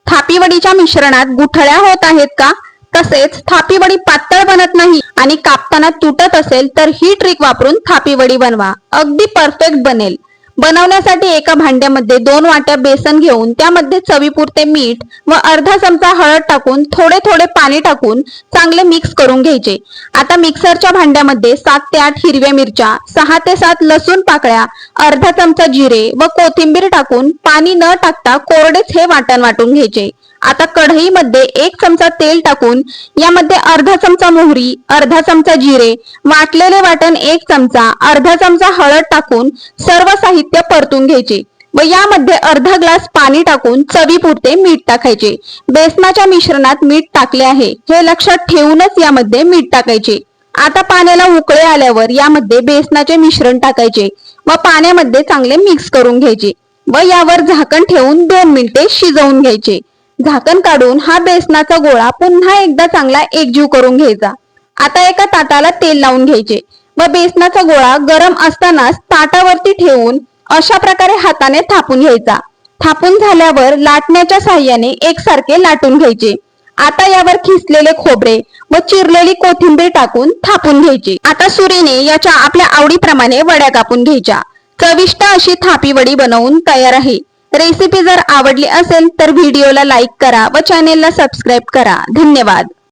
थापी वडीच्या मिश्रणात गुठळ्या होत आहेत का? तसेच थापी वडी पातळ बनत नाही आणि कापताना तुटत असेल तर ही ट्रिक वापरून थापी वडी बनवा, अगदी परफेक्ट बनेल। बनवण्यासाठी एका भांड्यामध्ये 2 वाट्या बेसन घेऊन त्यामध्ये चवीपुरते मीठ व अर्धा चमचा हळद टाकून थोडे थोडे पाणी टाकून चांगले मिक्स करून घ्यायचे। आता मिक्सरच्या भांड्यामध्ये 7 ते 8 हिरव्या मिरच्या, 6 ते 7 लसूण पाकळ्या, अर्धा चमचा जिरे व कोथिंबीर टाकून पाणी न टाकता कोरडेच हे वाटण वाटून घ्यायचे। आता कढईमध्ये 1 चमचा तेल टाकून यामध्ये अर्धा चमचा मोहरी, अर्धा चमचा जिरे, वाटलेले वाटण 1 चमचा, अर्धा चमचा हळद टाकून सर्व साहित्य परतून घ्यायचे व यामध्ये अर्धा ग्लास पाणी टाकून चवीपुरते मीठ टाकायचे। बेसनाच्या मिश्रणात मीठ टाकले आहे हे लक्षात ठेवूनच यामध्ये मीठ टाकायचे। आता पाण्याला उकळे आल्यावर यामध्ये बेसनाचे मिश्रण टाकायचे व पाण्यामध्ये चांगले मिक्स करून घ्यायचे व यावर झाकण ठेवून 2 मिनिटे शिजवून घ्यायचे। झाकण काढून हा बेसनाचा गोळा पुन्हा एकदा चांगला एकजीव करून घ्यायचा। आता एका ताटाला तेल लावून घ्यायचे व बेसनाचा गोळा गरम असतानाच ताटावरती ठेवून अशा प्रकारे हाताने थापून घ्यायचा। थापून झाल्यावर लाटण्याच्या साहाय्याने एकसारखे लाटून घ्यायचे। आता यावर खिसलेले खोबरे व चिरलेली कोथिंबीर टाकून थापून घ्यायची। आता सुरीने याच्या आपल्या आवडीप्रमाणे वड्या कापून घ्यायच्या। चविष्ट अशी थापी वडी बनवून तयार आहे। रेसिपी जर आवडली असेल तर व्हिडिओला लाईक करा व चॅनेलला सबस्क्राईब करा। धन्यवाद।